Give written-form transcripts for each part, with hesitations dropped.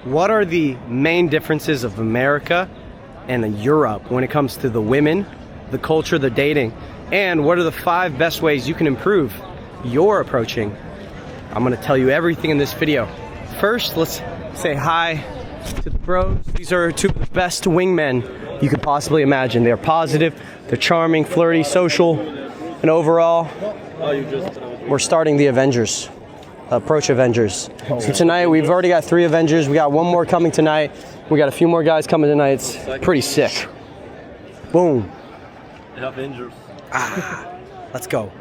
what are the main differences of America and Europe when it comes to the women, the culture, the dating, and what are the 5 best ways you can improve your approaching? I'm gonna tell you everything in this video. First, let's say hi to the bros. These are 2 of the best wingmen you could possibly imagine. They're positive, they're charming, flirty, social, and overall, we're starting the Avengers. Approach Avengers. So tonight we've already got 3 Avengers. We got 1 more coming tonight. We got a few more guys coming tonight. It's pretty sick. Boom. Avengers. Let's go.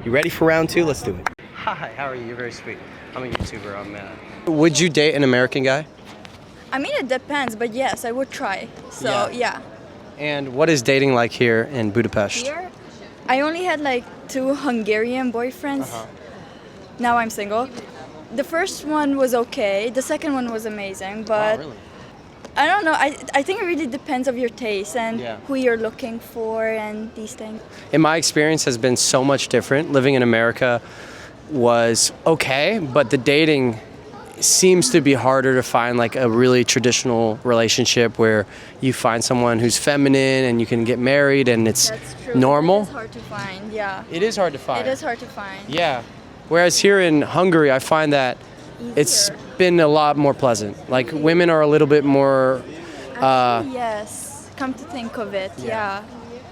You ready for round 2? Let's do it. Hi, how are you? You're very sweet. I'm a YouTuber. Would you date an American guy? I mean, it depends, but yes, I would try. So, yeah. And what is dating like here in Budapest? Here, I only had like 2 Hungarian boyfriends. Now I'm single. The first one was okay. The second one was amazing, but Really? I don't know. I think it really depends of your taste and who you're looking for and these things. In my experience has been so much different. Living in America was okay, but the dating seems to be harder to find like a really traditional relationship where you find someone who's feminine and you can get married and it's normal. It's hard to find, yeah. It is hard to find. It is hard to find. Yeah. Whereas here in Hungary, I find that it's been a lot more pleasant. Like women are a little bit more. Actually, yes. Come to think of it, yeah.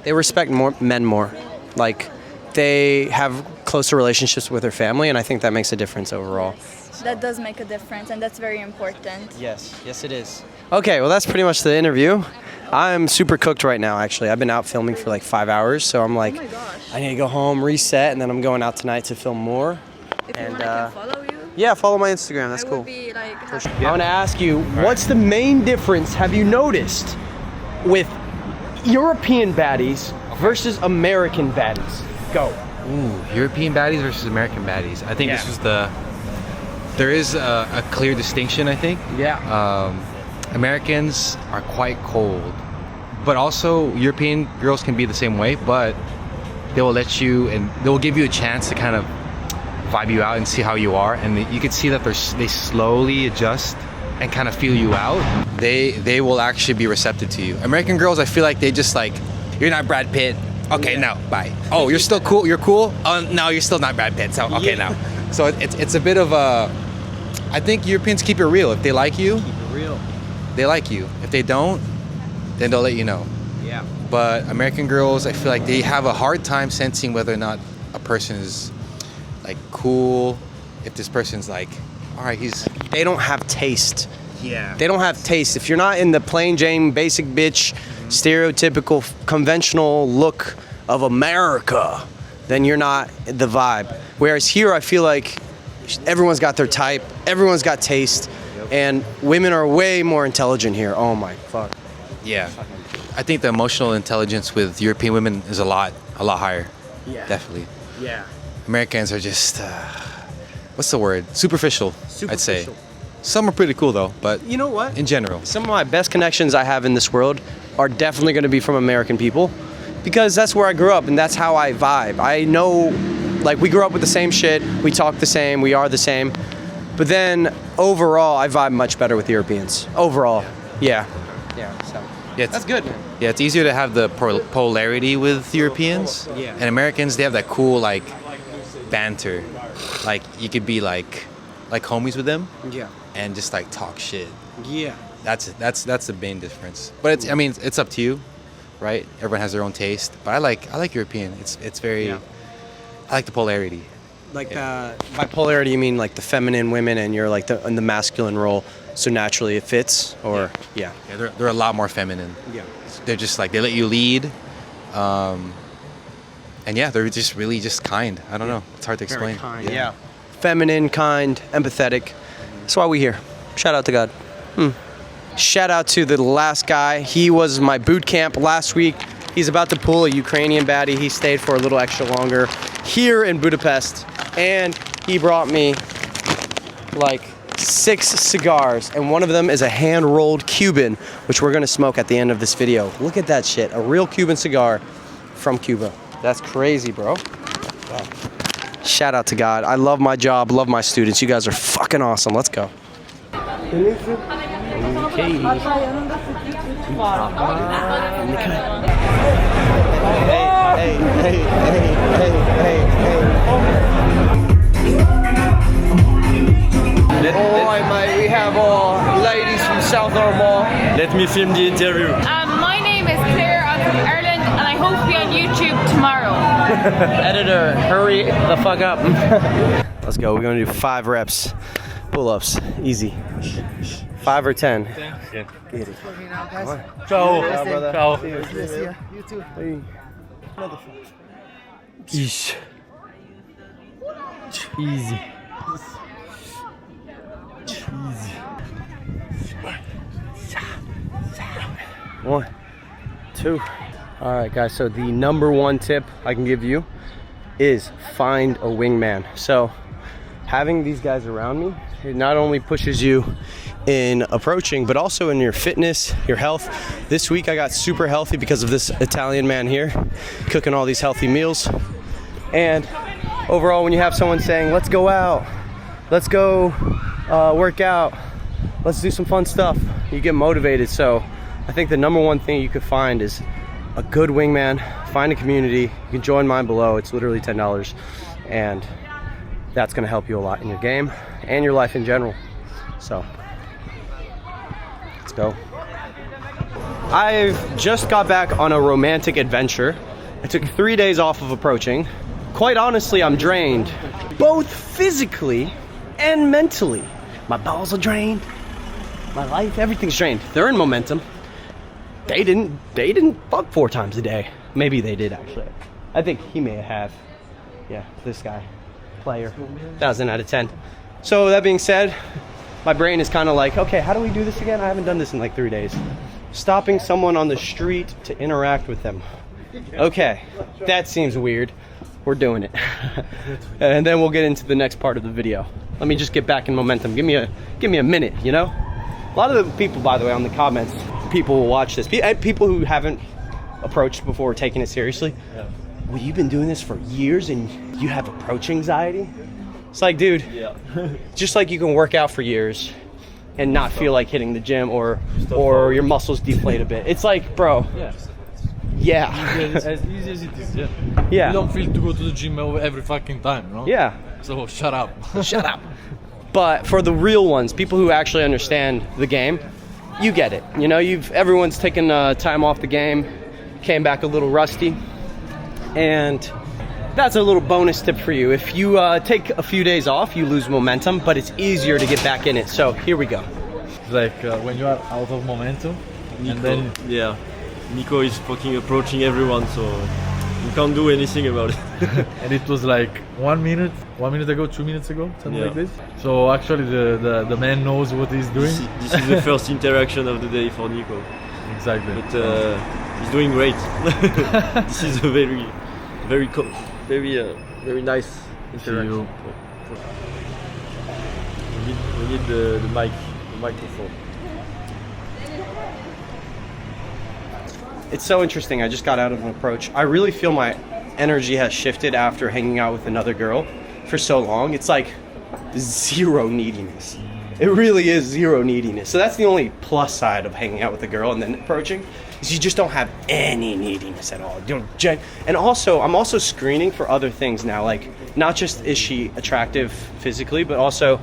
They respect men more. Like they have closer relationships with their family, and I think that makes a difference overall. Yes. That does make a difference, and that's very important. Yes, it is. Okay, well that's pretty much the interview. I'm super cooked right now, actually. I've been out filming for like 5 hours, so I'm like, Oh my gosh. I need to go home, reset, and then I'm going out tonight to film more. If you want, I can follow you. Yeah, follow my Instagram. That's I cool. would be like happy. I'm gonna ask you, what's the main difference have you noticed with European baddies versus American baddies? Go. Ooh, European baddies versus American baddies. I think this is there is a clear distinction, I think. Yeah. Americans are quite cold, but also European girls can be the same way, but they will let you and they will give you a chance to kind of vibe you out and see how you are, and you can see that they slowly adjust and kind of feel you out. They will actually be receptive to you. American girls, I feel like they just like, you're not Brad Pitt. Okay, now bye. Oh, you're still cool. You're cool. Oh, no, you're still not Brad Pitt. So okay, now. So it's a bit of a. I think Europeans keep it real. If they like you, Keep it real. they like you. If they don't, then they'll let you know. Yeah. But American girls, I feel like they have a hard time sensing whether or not a person is like cool. If this person's like, all right, They don't have taste. yeah. They don't have taste. If you're not in the plain Jane, basic bitch, stereotypical, conventional look of America, then you're not the vibe. Whereas here, I feel like everyone's got their type, everyone's got taste, and women are way more intelligent here. Oh my fuck. Yeah. I think the emotional intelligence with European women is a lot higher. Yeah. Definitely. Yeah. Americans are just, what's the word? Superficial, I'd say. Superficial. Some are pretty cool though, but You know what? in general. Some of my best connections I have in this world are definitely going to be from American people because that's where I grew up and that's how I vibe. I know, like, we grew up with the same shit, we talk the same, we are the same, but then overall I vibe much better with Europeans. Overall. Yeah. So Yeah, that's good, man. Yeah, it's easier to have the polarity with Europeans. Yeah. And Americans, they have that cool like banter. Like you could be like homies with them Yeah. and just like talk shit. Yeah. That's the main difference. But it's, I mean, it's up to you, right? Everyone has their own taste. But I like European. It's very I like the polarity. Like by polarity, you mean like the feminine women and you're like in the masculine role, so naturally it fits, or yeah. Yeah, they're a lot more feminine. Yeah. They're just like, they let you lead. And yeah, they're just really just kind. I don't know. It's hard to explain. Yeah. Feminine, kind, empathetic. That's why we're here. Shout out to God. Shout out to the last guy. He was my boot camp last week. He's about to pull a Ukrainian baddie. He stayed for a little extra longer here in Budapest. And he brought me like 6 cigars. And one of them is a hand-rolled Cuban, which we're gonna smoke at the end of this video. Look at that shit. A real Cuban cigar from Cuba. That's crazy, bro. Wow. Shout out to God. I love my job, love my students. You guys are fucking awesome. Let's go. Okay. Alright, mate, we have our ladies from South Armagh. Let me film the interview. My name is Claire. I'm from Ireland, and I hope to be on YouTube tomorrow. Editor, hurry the fuck up. Let's go. We're gonna do 5 reps, pull-ups, easy. 5 or 10. Yeah. Get it. Ciao. brother. Ciao. You too. Hey. Eesh. Easy. Easy. 1, 2. All right, guys. So the number 1 tip I can give you is find a wingman. So having these guys around me, it not only pushes you in approaching, but also in your fitness, your health. This week I got super healthy because of this Italian man here cooking all these healthy meals. And overall, when you have someone saying, let's go out, let's go work out, let's do some fun stuff, you get motivated. So I think the number 1 thing you could find is a good wingman. Find a community. You can join mine below. It's literally $10, and that's going to help you a lot in your game and your life in general. So let's go. I've just got back on a romantic adventure. I took 3 days off of approaching. Quite honestly, I'm drained, both physically and mentally. My balls are drained. My life, everything's drained. They're in momentum. They didn't fuck 4 times a day. Maybe they did, actually. I think he may have. Yeah, this guy, player, 1,000 out of 10. So that being said, my brain is kind of like, okay, how do we do this again? I haven't done this in like 3 days. Stopping someone on the street to interact with them. Okay, that seems weird. We're doing it. And then we'll get into the next part of the video. Let me just get back in momentum. Give me a minute, you know? A lot of the people, by the way, on the comments, people will watch this. People who haven't approached before, taking it seriously. Yeah. Well, you've been doing this for years and you have approach anxiety? It's like, dude, Yeah. just like you can work out for years and not feel like hitting the gym or your muscles deflate a bit. It's like, bro, yeah. As easy as it is, yeah. Yeah. You don't feel to go to the gym every fucking time, no? Yeah. So shut up. Shut up. But for the real ones, people who actually understand the game, you get it. You know, everyone's taken time off the game, came back a little rusty, and that's a little bonus tip for you. If you take a few days off, you lose momentum, but it's easier to get back in it. So here we go. It's like when you are out of momentum, and then Yeah, Nico is fucking approaching everyone, so you can't do anything about it. and it was like 1 minute ago, 2 minutes ago, something Yeah. like this. So actually the man knows what he's doing. This is the first interaction of the day for Nico, Exactly. but he's doing great. This is a very nice See interaction. you. We need the microphone. It's so interesting. I just got out of an approach. I really feel my energy has shifted after hanging out with another girl for so long. It's like zero neediness. It really is zero neediness. So that's the only plus side of hanging out with a girl and then approaching, is you just don't have any neediness at all. And also, I'm also screening for other things now. Like, not just is she attractive physically, but also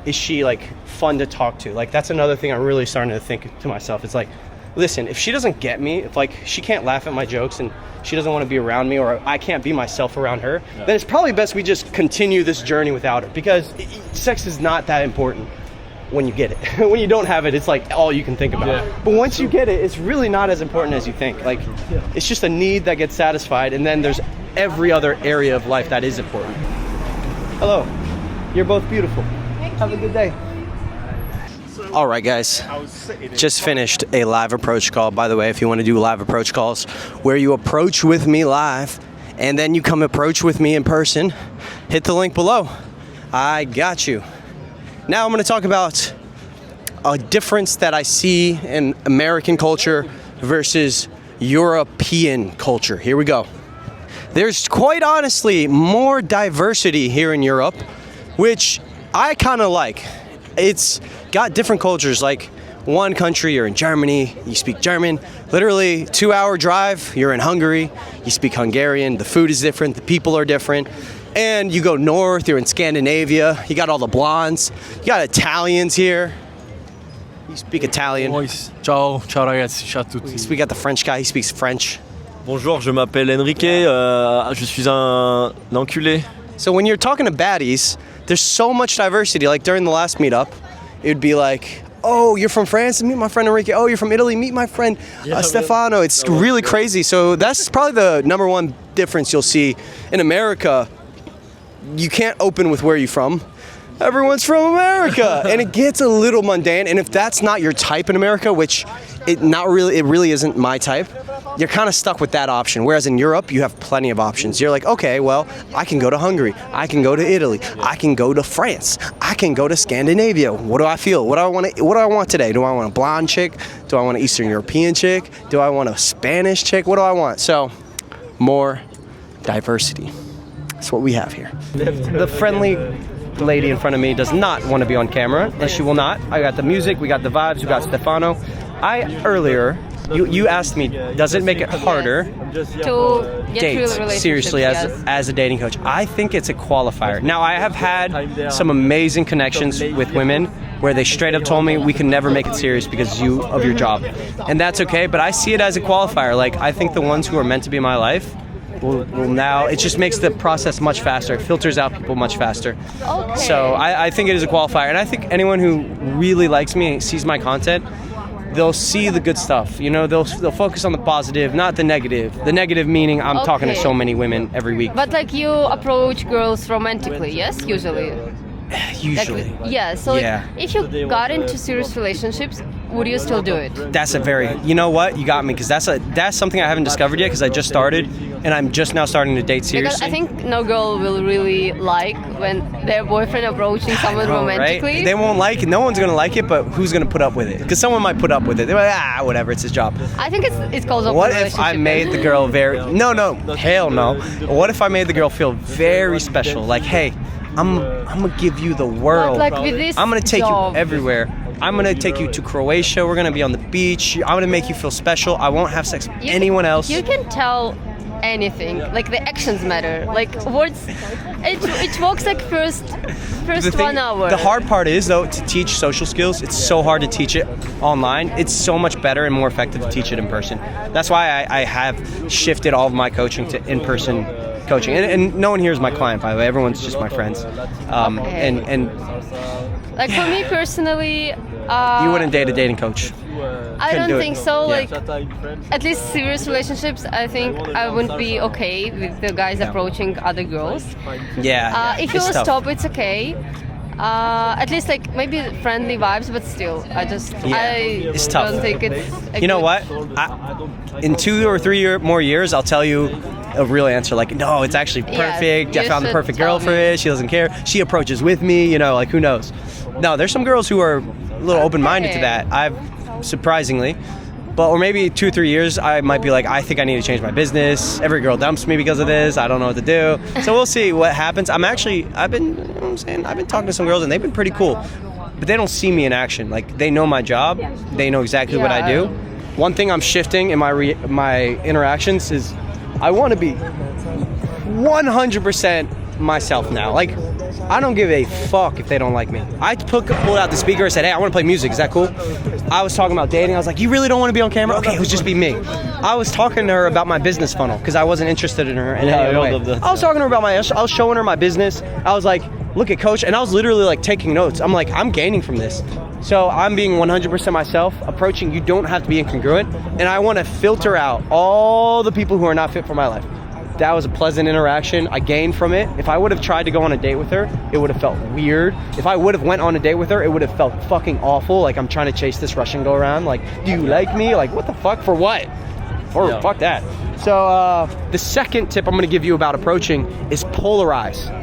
is she like fun to talk to? Like, that's another thing I'm really starting to think to myself. It's like, listen, if she doesn't get me, if like she can't laugh at my jokes and she doesn't want to be around me, or I can't be myself around her, then it's probably best we just continue this journey without her, because sex is not that important when you get it. When you don't have it, it's like all you can think about. Yeah. But once you get it, it's really not as important as you think. Like, it's just a need that gets satisfied, and then there's every other area of life that is important. Hello, you're both beautiful. Have a good day. All right, guys, just finished a live approach call. By the way, if you want to do live approach calls where you approach with me live and then you come approach with me in person, hit the link below. I got you. Now I'm going to talk about a difference that I see in American culture versus European culture. Here we go. There's quite honestly more diversity here in Europe, which I kind of like. it's got different cultures. Like one country, you're in Germany, you speak German. Literally 2-hour drive, you're in Hungary, you speak Hungarian. The food is different, the people are different. And you go north, you're in Scandinavia. You got all the blondes. You got Italians here. You speak Italian. Ciao, ciao ragazzi, ciao a tutti. We got the French guy, he speaks French. Bonjour, je m'appelle Enrique, je suis un enculé. So when you're talking to baddies, there's so much diversity. Like during the last meetup, it would be like, oh, you're from France? Meet my friend Enrique. Oh, you're from Italy? Meet my friend Stefano. It's really crazy. So that's probably the number one difference you'll see in America. You can't open with where you're from. Everyone's from America, and it gets a little mundane. And if that's not your type in America, which it really isn't my type, you're kind of stuck with that option. Whereas in Europe, you have plenty of options. You're like, okay, well, I can go to Hungary, I can go to Italy, I can go to France, I can go to Scandinavia. What do I feel? What do I want today? Do I want a blonde chick? Do I want an Eastern European chick? Do I want a Spanish chick? What do I want? So, more diversity. That's what we have here. The friendly lady in front of me does not want to be on camera, and she will not. I got the music, we got the vibes, we got Stefano. Earlier, you asked me, does it make it harder To get date through the relationship, seriously yes. as a dating coach? I think it's a qualifier. Now, I have had some amazing connections with women where they straight up told me we can never make it serious because of your job, and that's okay. But I see it as a qualifier. Like, I think the ones who are meant to be in my life will now, it just makes the process much faster. It filters out people much faster. Okay. So I think it is a qualifier, and I think anyone who really likes me, sees my content, they'll see the good stuff. You know, they'll focus on the positive, not the negative. The negative meaning I'm talking to Okay. so many women every week. But like you approach girls romantically, yes, usually. Usually. Like, yeah. So like, Yeah. if you got into serious relationships, would you still do it? That's you know what? You got me, because that's something I haven't discovered yet, because I just started, and I'm just now starting to date seriously. Because I think no girl will really like when their boyfriend approaching someone I know, romantically. right? They won't like it. No one's gonna like it, but who's gonna put up with it? Because someone might put up with it. They're like, whatever, it's his job. I think it's called open What if I relationship. made the girl no, hell no. What if I made the girl feel very special? Like, hey, I'm gonna give you the world. But like with this I'm gonna take job, you everywhere. I'm gonna take you to Croatia. We're gonna be on the beach. I'm gonna make you feel special. I won't have sex with anyone else. You can tell anything. Like the actions matter. Like words. It works like first The thing- 1 hour. The hard part is, though, to teach social skills. It's so hard to teach it online. It's so much better and more effective to teach it in person. That's why I have shifted all of my coaching to in-person coaching. And no one here is my client, by the way. Everyone's just my friends. Okay. And Like for me personally, you wouldn't date a dating coach. I couldn't don't do think it. so. Yeah. Like at least serious relationships, I think I wouldn't be okay with the guys approaching other girls. Yeah. If you it's will tough. stop, it's okay. At least like maybe friendly vibes, but still, I it's tough. don't think it's. You know what? In 2 or 3 more years, I'll tell you a real answer. Like, no, it's actually perfect. you I found the should perfect tell girl for me. it. She doesn't care. She approaches with me. You know, like, who knows? No, there's some girls who are a little open-minded to Okay. that. Surprisingly. But, or maybe 2 or 3 years, I might be like, I think I need to change my business. Every girl dumps me because of this. I don't know what to do. So we'll see what happens. I've been talking to some girls, and they've been pretty cool. But they don't see me in action. Like, they know my job. They know exactly what I do. One thing I'm shifting in my interactions is I want to be 100% myself now. Like, I don't give a fuck if they don't like me. I pulled out the speaker and said, hey, I want to play music. Is that cool? I was talking about dating. I was like, you really don't want to be on camera? Okay, it was just be me. I was talking to her about my business funnel because I wasn't interested in her in any way. I was talking to her about I was showing her my business. I was like, look at coach. And I was literally like taking notes. I'm like, I'm gaining from this. So I'm being 100% myself, approaching. You don't have to be incongruent. And I want to filter out all the people who are not fit for my life. That was a pleasant interaction. I gained from it. If I would have tried to go on a date with her, it would have felt weird. If I would have went on a date with her, it would have felt fucking awful. Like I'm trying to chase this Russian go around. Like, do you like me? Like, what the fuck? For what? Fuck that. So the second tip I'm gonna give you about approaching is polarize.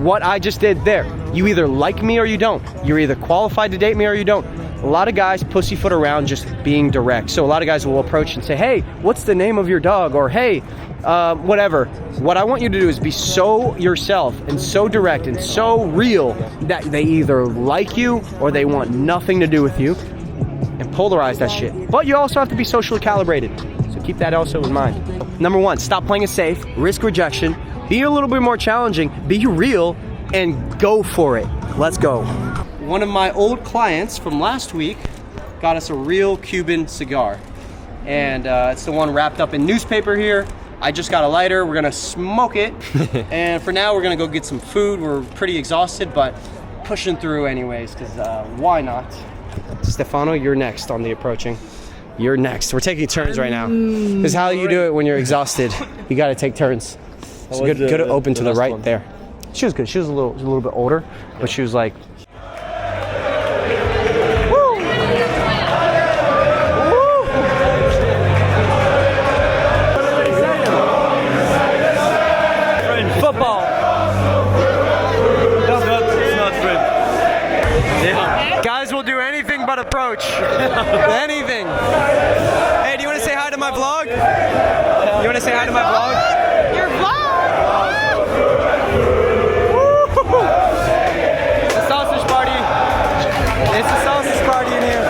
What I just did there. You either like me or you don't. You're either qualified to date me or you don't. A lot of guys pussyfoot around just being direct. So a lot of guys will approach and say, hey, what's the name of your dog? Or hey, whatever. What I want you to do is be so yourself and so direct and so real that they either like you or they want nothing to do with you, and polarize that shit. But you also have to be socially calibrated. So keep that also in mind. Number one, stop playing it safe, risk rejection, be a little bit more challenging, be real, and go for it. Let's go. One of my old clients from last week got us a real Cuban cigar. And it's the one wrapped up in newspaper here. I just got a lighter, we're gonna smoke it. And for now, we're gonna go get some food. We're pretty exhausted, but pushing through anyways, because why not? Stefano, you're next on the approaching. You're next. We're taking turns right now. This is how you do it when you're exhausted. You gotta take turns. It's good open to the right there. She was good. She was a little bit older, but she was like, football. It's not French. Yeah. Guys will do anything but approach. Anything. Hey, do you want to say hi to my vlog? You want to say hi to my vlog? Your vlog? The sausage party. It's a sausage party in here.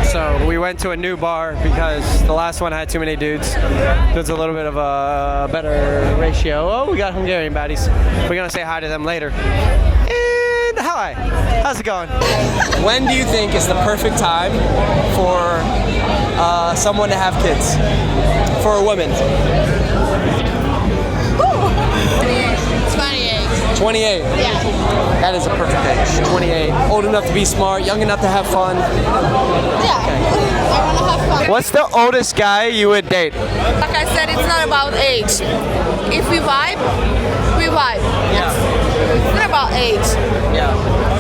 So we went to a new bar because the last one had too many dudes. There's a little bit of a better ratio. Oh, we got Hungarian baddies. We're gonna say hi to them later. And hi, how's it going? When do you think is the perfect time for someone to have kids? For a woman? 28. 28. Yeah. That is a perfect age. 28. Old enough to be smart, young enough to have fun. Yeah. I want to have fun. What's the oldest guy you would date? Like I said, it's not about age. If we vibe, we vibe. It's not about age. Yeah.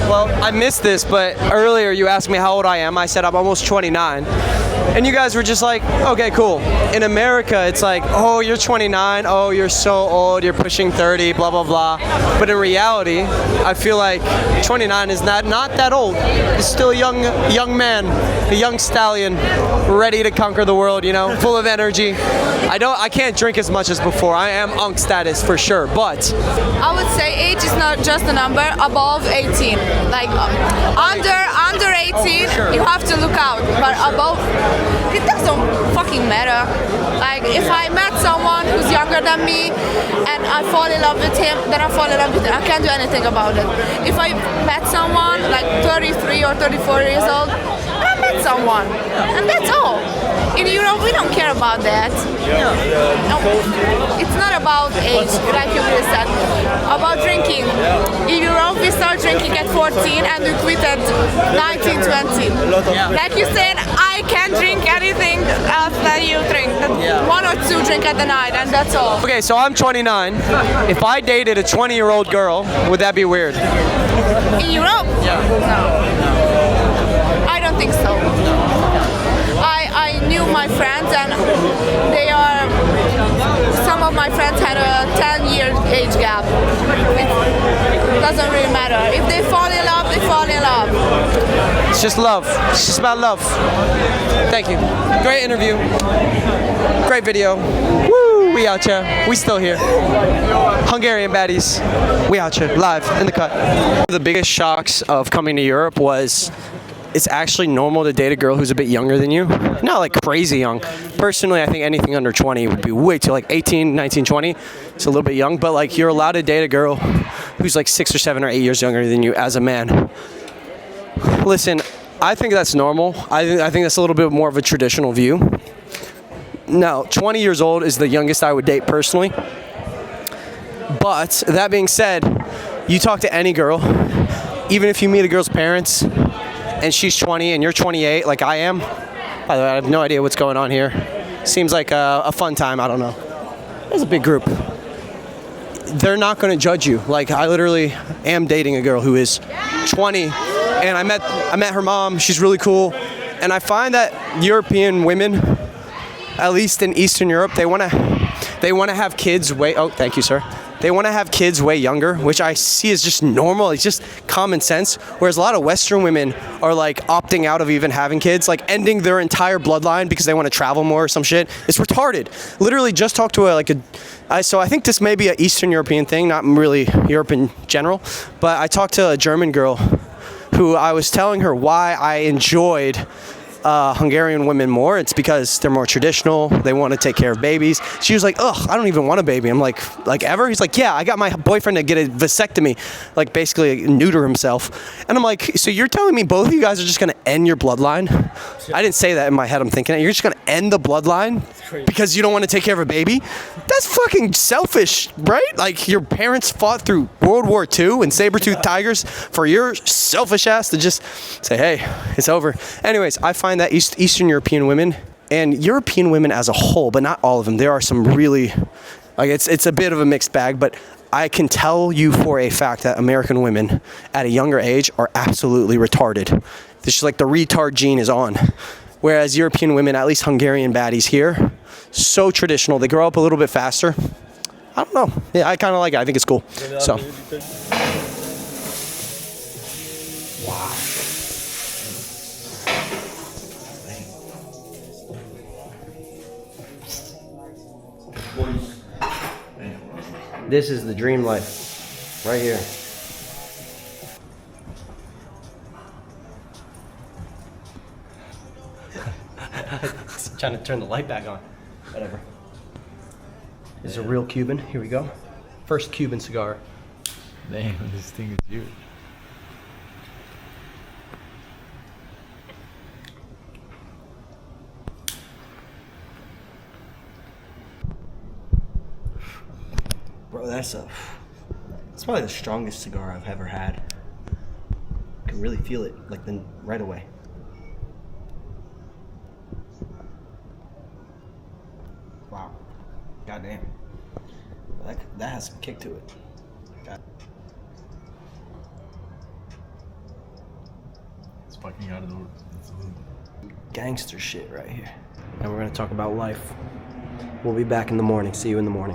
Well, I missed this, but earlier you asked me how old I am. I said I'm almost 29. And you guys were just like, okay, cool. In America, it's like, oh, you're 29. Oh, you're so old. You're pushing 30, blah, blah, blah. But in reality, I feel like 29 is not that old. It's still a young man, a young stallion, ready to conquer the world, you know, full of energy. I can't drink as much as before. I am unk status for sure, but I would say age is not just a number. Above 18, like under 18, sure. You have to look out. But above, it doesn't fucking matter. Like if I met someone who's younger than me and I fall in love with him, then I fall in love with him. I can't do anything about it. If I met someone like 33 or 34 years old, I met someone, and that's all. In Europe, we don't care about that. No, it's not about age, like you really said. About drinking. In Europe, we start drinking at 14 and we quit at 19, 20. Like you said, I can't drink anything else that you drink. One or two drink at the night, and that's all. okay, so I'm 29. If I dated a 20-year-old girl, would that be weird? In Europe? No. I don't think so. I knew my friends, and some of my friends had a 10-year age gap. It doesn't really matter. If they fall in love, they fall in love. It's just love. It's just about love. Thank you. Great interview. Great video. Woo! We out here. We still here. Hungarian baddies. We out here. Live in the cut. The biggest shocks of coming to Europe was it's actually normal to date a girl who's a bit younger than you. Not like crazy young. Personally, I think anything under 20 would be way too, like 18, 19, 20. It's a little bit young, but like you're allowed to date a girl who's like 6 or 7 or 8 years younger than you as a man. Listen, I think that's normal. I think that's a little bit more of a traditional view. Now, 20 years old is the youngest I would date personally. But that being said, you talk to any girl, even if you meet a girl's parents, and she's 20 and you're 28 like I am. By the way, I have no idea what's going on here. Seems like a fun time, I don't know. It's a big group. They're not going to judge you. Like I literally am dating a girl who is 20 and I met her mom. She's really cool. And I find that European women, at least in Eastern Europe, they want to have kids thank you, sir. they want to have kids way younger, which I see as just normal. It's just common sense. Whereas a lot of Western women are like opting out of even having kids, like ending their entire bloodline because they want to travel more or some shit. It's retarded. Literally just talked to so I think this may be an Eastern European thing, not really Europe in general, but I talked to a German girl who I was telling her why I enjoyed Hungarian women more. It's because they're more traditional. They want to take care of babies. She was like, ugh, I don't even want a baby. I'm like ever? He's like, yeah, I got my boyfriend to get a vasectomy, like basically neuter himself. And I'm like, so you're telling me both of you guys are just going to end your bloodline? I didn't say that in my head. I'm thinking, you're just going to end the bloodline because you don't want to take care of a baby? That's fucking selfish, right? Like your parents fought through World War II and saber-toothed tigers for your selfish ass to just say, hey, it's over. Anyways, I find that Eastern European women and European women as a whole, but not all of them, there are some really, like it's a bit of a mixed bag, but I can tell you for a fact that American women at a younger age are absolutely retarded. It's just like the retard gene is on. Whereas European women, at least Hungarian baddies here, so traditional. They grow up a little bit faster. I don't know. Yeah, I kind of like it. I think it's cool. So. Wow. This is the dream life, right here. Trying to turn the light back on. Whatever. This is a real Cuban. Here we go. First Cuban cigar. Damn, this thing is huge. Bro, that's probably the strongest cigar I've ever had. I can really feel it, like right away. Wow. Goddamn. That has some kick to it. It's fucking out of the Gangster shit right here. And we're gonna talk about life. We'll be back in the morning. See you in the morning.